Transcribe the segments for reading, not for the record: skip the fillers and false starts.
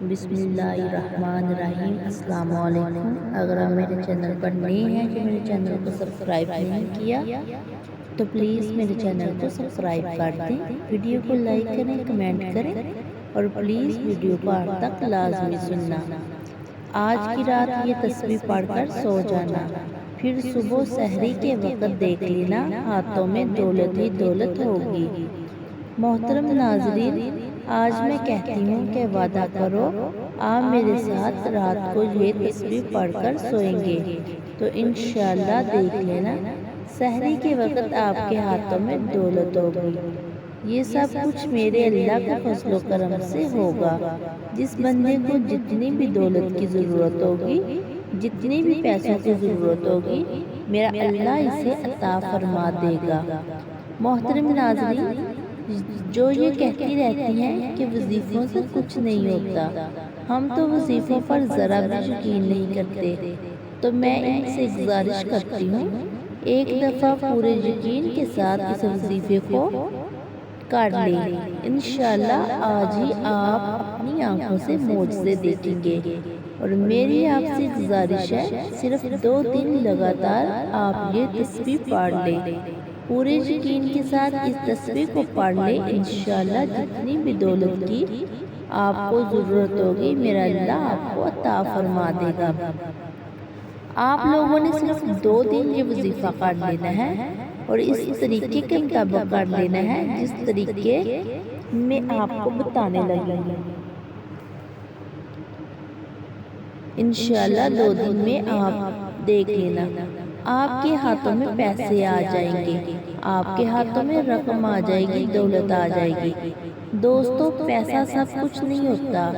بسم اللہ الرحمن الرحیم۔ السلام علیکم۔ اگر آپ میرے چینل پر نئے ہیں کہ میرے چینل کو سبسکرائب نہیں کیا تو پلیز میرے چینل کو سبسکرائب کر دیں، ویڈیو کو لائک کریں، کمنٹ کریں اور پلیز ویڈیو کو آخر تک لازمی سننا۔ آج کی رات یہ تسبیح پڑھ کر سو جانا، پھر صبح سحری کے وقت دیکھ لینا ہاتھوں میں دولت ہی دولت ہوگی۔ محترم ناظرین، آج میں کہتی ہوں کہ وعدہ کرو آپ میرے ساتھ رات کو یہ تسبیح پڑھ کر سوئیں گے تو انشاءاللہ دیکھ لینا سحری کے وقت آپ کے ہاتھوں میں دولت ہوگی۔ یہ سب کچھ میرے اللہ کے فضل و کرم سے ہوگا۔ جس بندے کو جتنی بھی دولت کی ضرورت ہوگی، جتنی بھی پیسوں کی ضرورت ہوگی، میرا اللہ اسے عطا فرما دے گا۔ محترم ناظرین، جو یہ کہتی رہتی ہیں کہ وظیفوں سے کچھ نہیں ہوتا، ہم تو وظیفوں پر ذرا بھی یقین نہیں کرتے، تو میں ان سے گزارش کرتی ہوں ایک دفعہ پورے یقین کے ساتھ اس وظیفے کو کر لیں۔ انشاءاللہ آج ہی آپ اپنی آنکھوں سے معجزے دیکھیں گے۔ اور میری آپ سے گزارش ہے، صرف 2 دن لگاتار آپ یہ تسبیح پڑھ لیں، پورے یقین کے ساتھ اس تسبیح کو پڑھ لیں۔ انشاءاللہ جتنی بھی دولت کی آپ کو ضرورت ہوگی، میرا اللہ آپ کو عطا فرما دے گا۔ آپ لوگوں نے صرف 2 دن یہ وظیفہ کر لینا ہے اور اس طریقے کے مطابق کر لینا ہے جس طریقے میں آپ کو بتانے لگی ہوں۔ انشاءاللہ 2 دن میں آپ دیکھ لینا آپ کے ہاتھوں میں پیسے آ جائیں گے، آپ کے ہاتھوں میں رقم آ جائے گی، دولت آ جائے گی۔ دوستو، پیسہ سب کچھ نہیں ہوتا،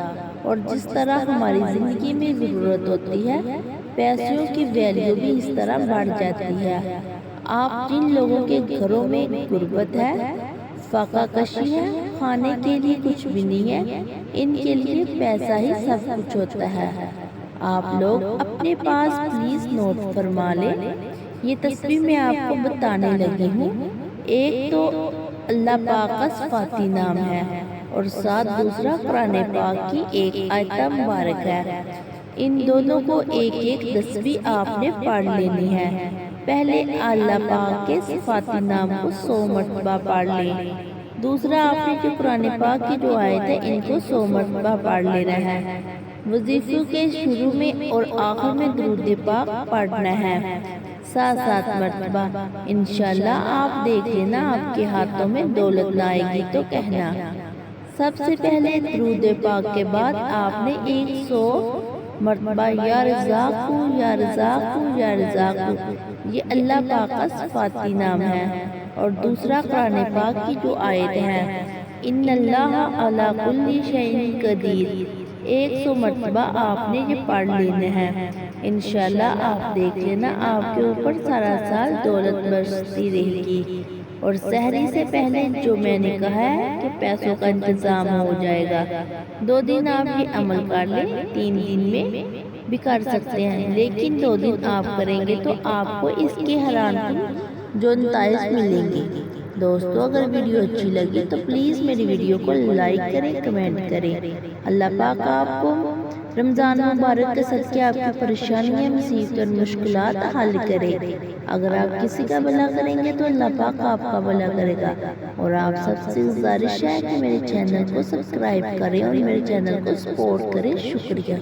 اور جس طرح ہماری زندگی میں ضرورت ہوتی ہے، پیسوں کی ویلیو بھی اس طرح بڑھ جاتی ہے۔ آپ جن لوگوں کے گھروں میں غربت ہے، فاقہ کشی ہے، کھانے کے لیے کچھ بھی نہیں ہے، ان کے لیے پیسہ ہی سب کچھ ہوتا ہے۔ آپ لوگ اپنے پاس پلیز نوٹ فرما لیں۔ یہ تسبیح میں آپ کو بتانے لگی ہوں، ایک تو اللہ پاک کا صفاتی نام ہے اور ساتھ دوسرا قرآن پاک کی ایک آیت مبارک ہے۔ ان دونوں کو ایک ایک تسبیح آپ نے پڑھ لینی ہے۔ پہلے اللہ پاک کے صفاتی نام کو 100 مرتبہ پڑھ لیں، دوسرا آپ نے جو قرآن پاک کی جو آیت ہے ان کو 100 مرتبہ پڑھ لینا ہے۔ وظیفوں کے شروع میں اور آخر میں درود پاک پڑھنا ہے 7 مرتبہ۔ انشاءاللہ آپ دیکھ لینا آپ کے ہاتھوں میں دولت نہ آئے گی تو کہنا۔ سب سے پہلے درود پاک کے بعد آپ نے 100 مرتبہ یا رزاق یا رزاق یا رزاق، یہ اللہ پاک کا صفاتی نام ہے، اور دوسرا قرآن پاک کی جو آیت ہے ان اللہ علی کل شیء قدیر، 100 مرتبہ آپ نے یہ پڑھ لینا ہے۔ انشاءاللہ آپ دیکھ لینا آپ کے اوپر سارا سال دولت برستی رہے گی، اور سحری سے پہلے جو میں نے کہا ہے کہ پیسوں کا انتظام ہو جائے گا۔ 2 دن آپ یہ عمل کر لیں، 3 دن میں بھی کر سکتے ہیں، لیکن 2 دن آپ کریں گے تو آپ کو اس کے حیران کن جو نتائج ملیں گے۔ دوستو، اگر ویڈیو اچھی لگی تو پلیز میری ویڈیو کو لائک کریں، کمنٹ کریں۔ اللہ پاک آپ کو رمضان مبارک کے صدقے آپ کی پریشانیاں، مصیبت اور مشکلات حل کرے۔ اگر آپ کسی کا بھلا کریں گے تو اللہ پاک آپ کا بھلا کرے گا۔ اور آپ سب سے گزارش ہے کہ میرے چینل کو سبسکرائب کریں اور میرے چینل کو سپورٹ کریں۔ شکریہ۔